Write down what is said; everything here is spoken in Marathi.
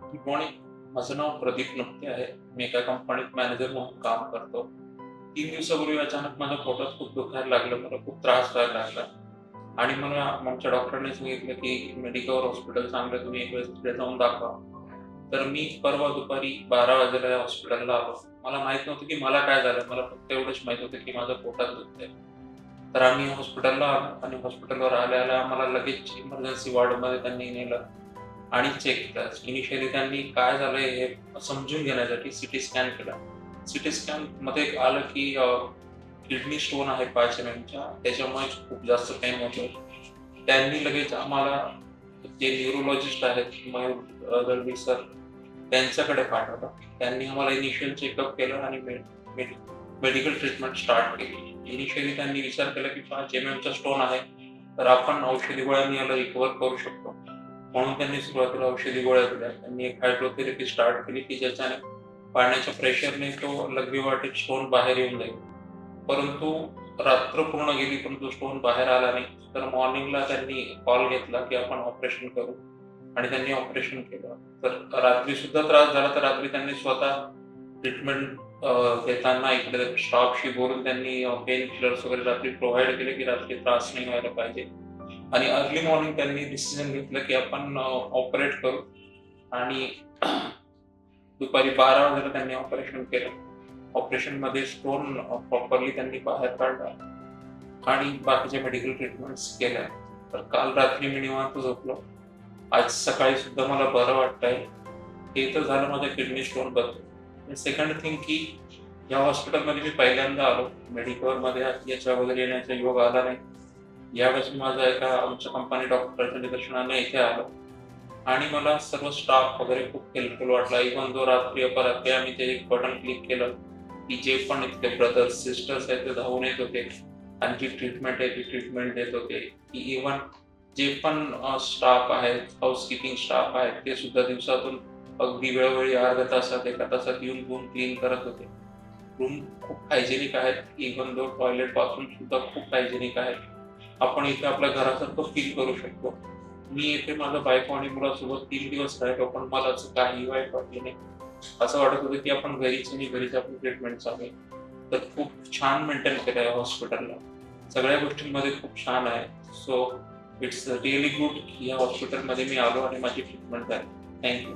Good morning. माझं नाव प्रदीप नुकते आहे. मी एका कंपनीत मॅनेजर म्हणून काम करतो. 3 दिवसापूर्वी अचानक माझ्या पोटात खूप दुखायला लागलं. मला खूप त्रास व्हायला लागला आणि मला आमच्या डॉक्टरांनी सांगितलं, की मेडिकल हॉस्पिटल चांगलं आहे, तुम्ही एक वेळेस तिथे जाऊन दाखवा. तर मी परवा दुपारी 12 वाजेला या हॉस्पिटलला आलो. मला माहीत नव्हतं, की मला काय झालं. मला फक्त एवढंच माहीत होतं, की माझं पोटात दुखतंय. तर आम्ही हॉस्पिटलला आलो आणि हॉस्पिटलवर आल्या-आल्या आम्हाला लगेच इमर्जन्सी वॉर्डमध्ये त्यांनी नेलं आणि चेक केलं. इनिशियली त्यांनी काय झालंय हे समजून घेण्यासाठी सीटी स्कॅन केला. सीटी स्कॅनमध्ये आलं की किडनी स्टोन आहे 5 एमएमचा. त्याच्यामुळे खूप जास्त पेन होतोय. त्यांनी लगेच आम्हाला जे न्यूरोलॉजिस्ट आहेत मयूर दळवी सर त्यांच्याकडे पाठवलं. त्यांनी आम्हाला इनिशियल चेकअप केलं आणि मेडिकल ट्रीटमेंट स्टार्ट केली. इनिशियली त्यांनी विचार केला की 5 एमएमचा स्टोन आहे, तर आपण औषधी गोळ्यांनी याला रिकव्हर करू शकतो. म्हणून त्यांनी सुरुवातीला औषधी गोळ्या दिल्या. त्यांनी एक हायड्रोथेरपी स्टार्ट केली की ज्याच्याने पाण्याच्या प्रेशरने तो लघवीवाटेत स्टोन बाहेर येऊन जाईल. परंतु रात्र पूर्ण गेली पण तो स्टोन बाहेर आला नाही. तर मॉर्निंगला त्यांनी कॉल घेतला की आपण ऑपरेशन करू आणि त्यांनी ऑपरेशन केलं. तर रात्री सुद्धा त्रास झाला, तर रात्री त्यांनी स्वतः ट्रीटमेंट घेताना इकडे स्टाफशी बोलून त्यांनी पेन किलर्स वगैरे रात्री प्रोव्हाईड केले की रात्री त्रास नाही व्हायला पाहिजे. आणि अर्ली मॉर्निंग त्यांनी डिसिजन घेतलं की आपण ऑपरेट करू आणि दुपारी 12 वाजता त्यांनी ऑपरेशन केलं. ऑपरेशनमध्ये स्टोन प्रॉपरली त्यांनी बाहेर काढला आणि बाकीच्या मेडिकल ट्रीटमेंट्स केल्या. तर काल रात्री मी निवांत झोपलो. आज सकाळी सुद्धा मला बरं वाटतंय. हे तर झालं माझ्या किडनी स्टोनबद्दल. सेकंड थिंग की या हॉस्पिटलमध्ये मी पहिल्यांदा आलो. मेडिकलमध्ये याच्या वगैरे येण्याचा योग आला नाही. यावेळेस मी माझा एका आमच्या कंपनी डॉक्टरच्या निदर्शनाने इथे आलो आणि मला सर्व स्टाफ वगैरे खूप हेल्पफुल वाटला. इव्हन जो रात्री अपरात्री आम्ही ते एक बटन क्लिक केलं की जे पण इथले ब्रदर्स सिस्टर्स आहेत ते धावून येत होते आणि जी ट्रीटमेंट आहे ती ट्रीटमेंट देत होते. की इव्हन जे पण स्टाफ आहेत, हाऊसकीपिंग स्टाफ आहेत, ते सुद्धा दिवसातून अगदी वेळोवेळी अर्ध्या तासात, एका तासात येऊन रूम क्लीन करत होते. रूम खूप हायजेनिक आहेत. इव्हन दो टॉयलेट बाथरूम सुद्धा खूप हायजेनिक आहेत. आपण इथे आपल्या घरासारखं फील करू शकतो. मी इथे माझ्या बायको आणि मुलासोबत 3 दिवस राहिलो, पण मला असं काही वाईट वाटलं नाही. असं वाटत होतं की आपण घरीच आणि घरीच आपली ट्रीटमेंट चालू आहे. तर खूप छान मेंटेन केलं आहे हॉस्पिटलला. सगळ्या गोष्टींमध्ये खूप छान आहे. सो इट्स रिअली गुड की या हॉस्पिटलमध्ये मी आलो आणि माझी ट्रीटमेंट झाली. Thank you.